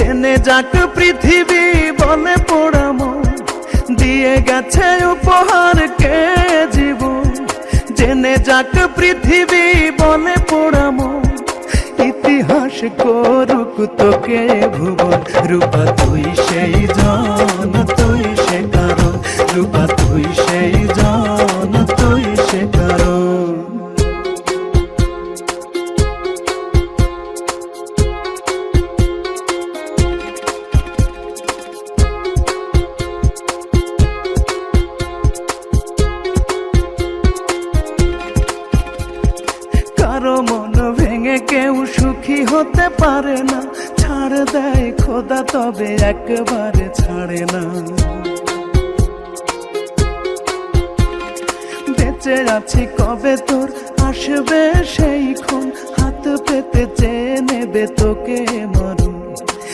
জেনে যাক পৃথিবী বলে পোড়া মন, দিয়ে গেছে উপহার কে জীবন। জেনে যাক পৃথিবী বলে পোড়া মন, ইতিহাস করুক তোকে ভুবন। রূপা তুই সেই জন, তুই সে কারণ। রূপা তুই সেই জন, তুই সে কারণ। কারো মন ভেঙে কেউ সুখী হতে পারে না, ছাড় দেয় খোদা তবে একবারে ছাড়ে না। বেঁচে আছি কবে তোর আসবে সেই ক্ষণ, হাত পেতে চেয়ে নেবে তোকে মরণ।